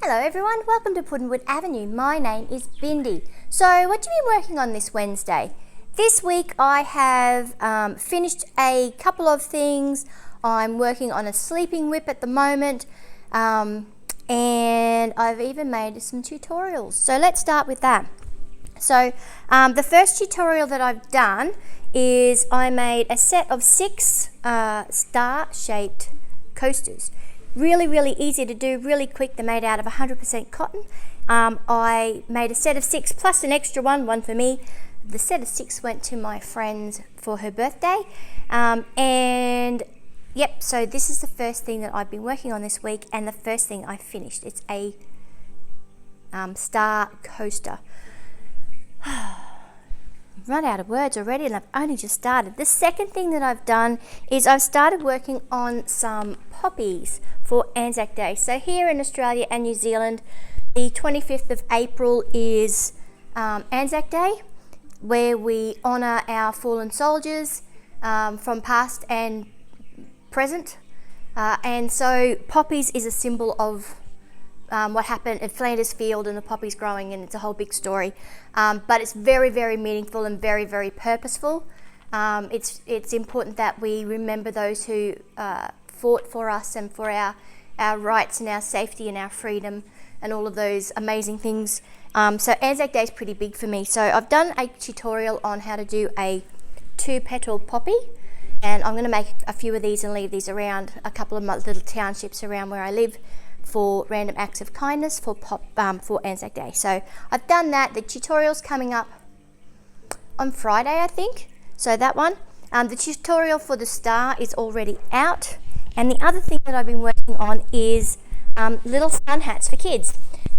Hello everyone, welcome to Puddinwood Avenue. My name is Bindi. So what have you been working on this Wednesday? This week I have finished a couple of things. I'm working on a sleeping whip at the moment, and I've even made some tutorials. So let's start with that. So the first tutorial that I've done is I made a set of 6 star-shaped coasters. Really easy to do, really quick. They're made out of 100% cotton. I made a set of 6 plus an extra one for me. The set of 6 went to my friend for her birthday. And yep, so this is the first thing that I've been working on this week and the first thing I finished. It's a star coaster. I've run out of words already and I've only just started. The second thing that I've done is I've started working on some poppies for Anzac Day. So here in Australia and New Zealand, the 25th of April is Anzac Day, where we honour our fallen soldiers from past and present. And so poppies is a symbol of what happened at Flanders Field and the poppies growing, and it's a whole big story. But it's very meaningful and very purposeful. It's important that we remember those who fought for us and for our rights and our safety and our freedom and all of those amazing things. So Anzac Day is pretty big for me. So I've done a tutorial on how to do a 2-petal poppy, and I'm going to make a few of these and leave these around a couple of my little townships around where I live for random acts of kindness for Anzac Day. So I've done that. The tutorial's coming up on Friday, I think. So that one. The tutorial for the star is already out. And the other thing that I've been working on is little sun hats for kids.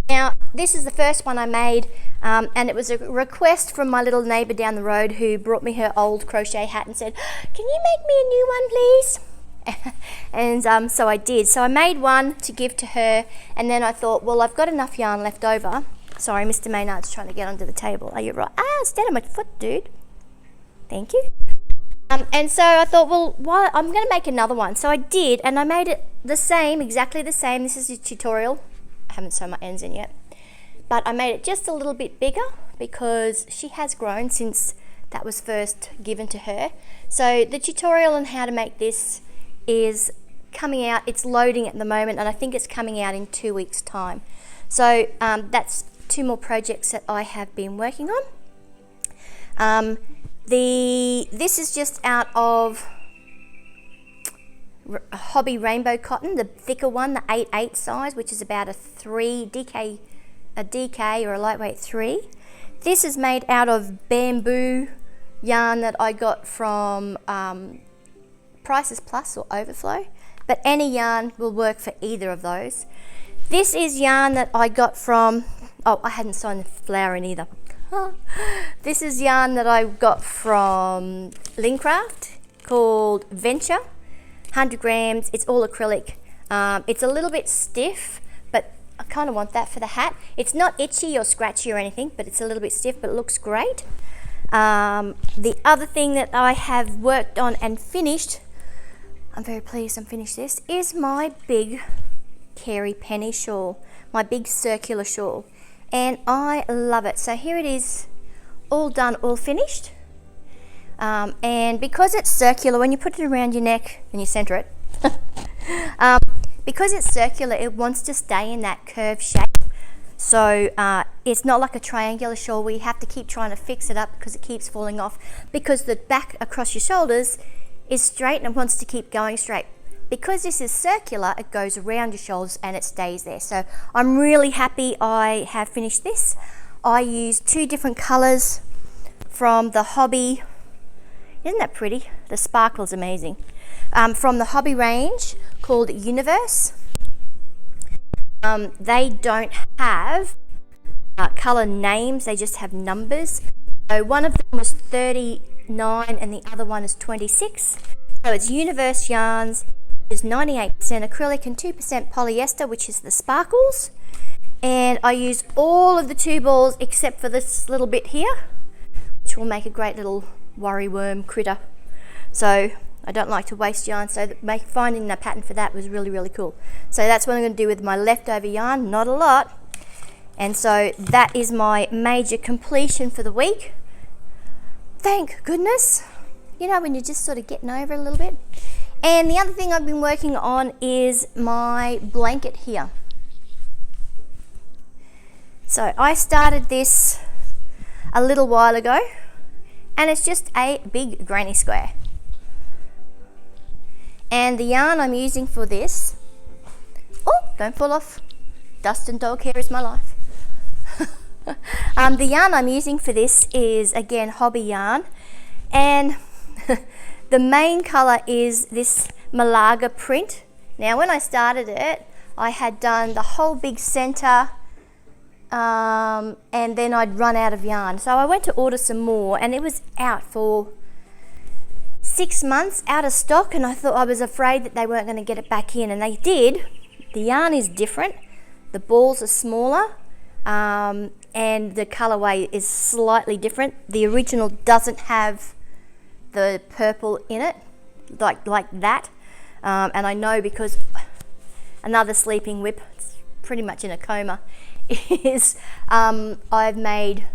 Now, this is the first one I made, and it was a request from my little neighbour down the road who brought me her old crochet hat and said, "Can you make me a new one, please?" And so I did. So I made one to give to her, and then I thought, well, I've got enough yarn left over. Sorry, Mr. Maynard's trying to get under the table. Are you right? Stand on my foot, dude. Thank you. And so I thought, well, I'm going to make another one. So I did, and I made it the same, exactly the same. This is a tutorial. I haven't sewn my ends in yet. But I made it just a little bit bigger because she has grown since that was first given to her. So the tutorial on how to make this is coming out. It's loading at the moment, and I think it's coming out in 2 weeks' time. So that's 2 more projects that I have been working on. This is just out of Hobby Rainbow Cotton, the thicker one, the 8/8 size, which is about a 3 DK or a lightweight 3. This is made out of bamboo yarn that I got from Prices Plus or Overflow, but any yarn will work for either of those. This is yarn that I got from, I hadn't sewn the flower in either. This is yarn that I got from Lincraft called Venture, 100 grams. It's all acrylic. It's a little bit stiff, but I kind of want that for the hat. It's not itchy or scratchy or anything, but it's a little bit stiff, but it looks great. The other thing that I have worked on and finished, I'm very pleased I'm finished this, is my big Carey Penny shawl, my big circular shawl. And I love it. So here it is, all done, all finished. And because it's circular, when you put it around your neck and you center it, because it's circular, it wants to stay in that curved shape. So it's not like a triangular shawl where you have to keep trying to fix it up because it keeps falling off, because the back across your shoulders is straight and it wants to keep going straight. Because this is circular, it goes around your shoulders and it stays there. So I'm really happy I have finished this. I used 2 different colours from the Hobby. Isn't that pretty? The sparkle's amazing. From the Hobby range called Universe. They don't have colour names, they just have numbers. So one of them was 39 and the other one is 26. So it's Universe yarns. Is 98% acrylic and 2% polyester, which is the sparkles. And I used all of the 2 balls except for this little bit here, which will make a great little worry worm critter. So I don't like to waste yarn, so finding a pattern for that was really, really cool. So that's what I'm going to do with my leftover yarn, not a lot. And so that is my major completion for the week. Thank goodness. You know, when you're just sort of getting over it a little bit. And the other thing I've been working on is my blanket here. So I started this a little while ago, and it's just a big granny square. And the yarn I'm using for this, oh, don't fall off. Dust and dog hair is my life. The yarn I'm using for this is, again, hobby yarn. And the main colour is this Malaga print. Now, when I started it, I had done the whole big centre, and then I'd run out of yarn. So I went to order some more, and it was out for 6 months, out of stock, and I was afraid that they weren't going to get it back in, and they did. The yarn is different. The balls are smaller, and the colourway is slightly different. The original doesn't have the purple in it, like that. And I know because another sleeping whip, it's pretty much in a coma, is I've made,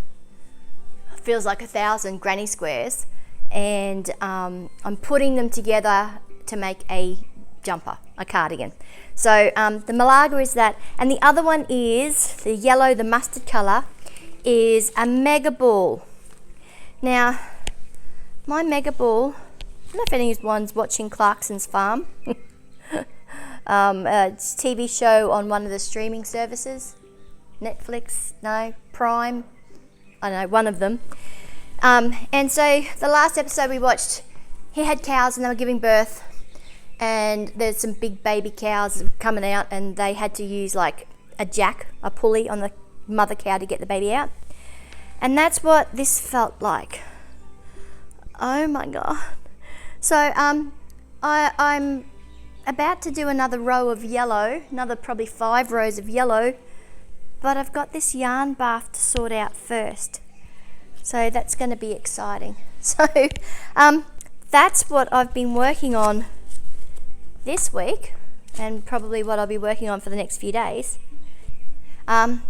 feels like 1,000 granny squares, and I'm putting them together to make a jumper, a cardigan. So the Malaga is that, and the other one is the yellow, the mustard colour, is a mega ball. Now, my mega ball, I don't know if anyone's watching Clarkson's Farm. It's a TV show on one of the streaming services. Netflix, no, Prime, I don't know, one of them. And so the last episode we watched, he had cows and they were giving birth, and there's some big baby cows coming out, and they had to use like a jack, a pulley on the mother cow to get the baby out. And that's what this felt like. Oh my God. So I'm about to do another row of yellow, another probably 5 rows of yellow, but I've got this yarn barf to sort out first. So that's going to be exciting. So that's what I've been working on this week, and probably what I'll be working on for the next few days. But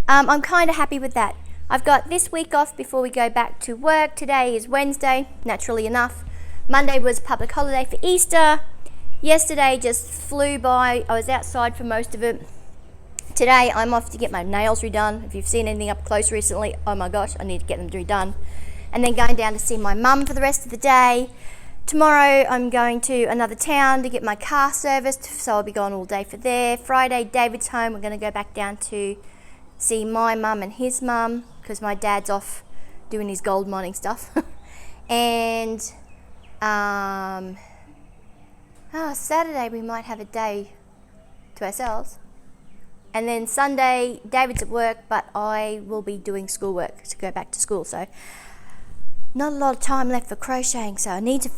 I'm kind of happy with that. I've got this week off before we go back to work. Today is Wednesday, naturally enough. Monday was public holiday for Easter. Yesterday just flew by. I was outside for most of it. Today I'm off to get my nails redone. If you've seen anything up close recently, oh my gosh, I need to get them redone. And then going down to see my mum for the rest of the day. Tomorrow I'm going to another town to get my car serviced, so I'll be gone all day for there. Friday, David's home. We're going to go back down to see my mum and his mum, because my dad's off doing his gold mining stuff. And Saturday we might have a day to ourselves. And then Sunday, David's at work, but I will be doing schoolwork to go back to school. So not a lot of time left for crocheting. So I need to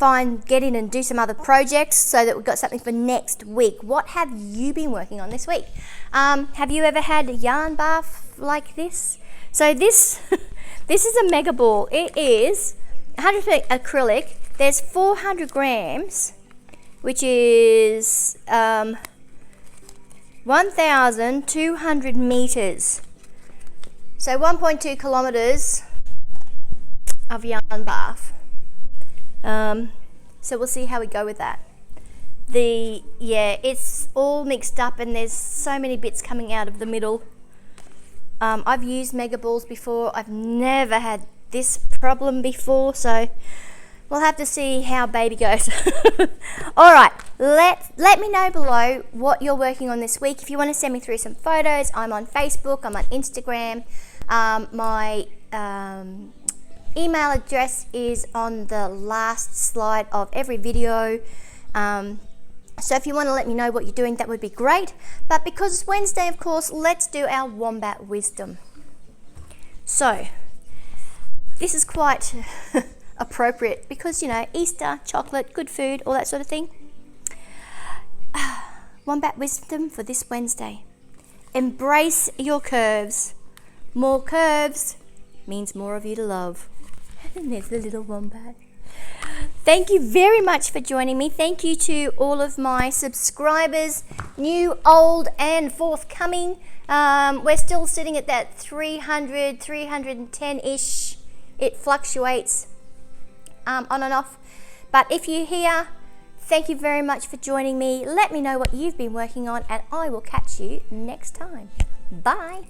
get in and do some other projects so that we've got something for next week. What have you been working on this week? Have you ever had a yarn bath like this? So this is a mega ball. It is 100% acrylic. There's 400 grams, which is 1,200 meters. So 1.2 kilometers of yarn bath. So we'll see how we go with that. It's all mixed up, and there's so many bits coming out of the middle. I've used mega balls before. I've never had this problem before, so we'll have to see how baby goes. All right, let me know below what you're working on this week. If you want to send me through some photos, I'm on Facebook, I'm on Instagram. My email address is on the last slide of every video. So if you want to let me know what you're doing, that would be great. But because it's Wednesday, of course, let's do our wombat wisdom. So this is quite appropriate because, you know, Easter, chocolate, good food, all that sort of thing. Wombat wisdom for this Wednesday. Embrace your curves. More curves means more of you to love. And there's the little wombat. Thank you very much for joining me. Thank you to all of my subscribers, new, old, and forthcoming. We're still sitting at that 300, 310-ish. It fluctuates on and off. But if you're here, thank you very much for joining me. Let me know what you've been working on, and I will catch you next time. Bye.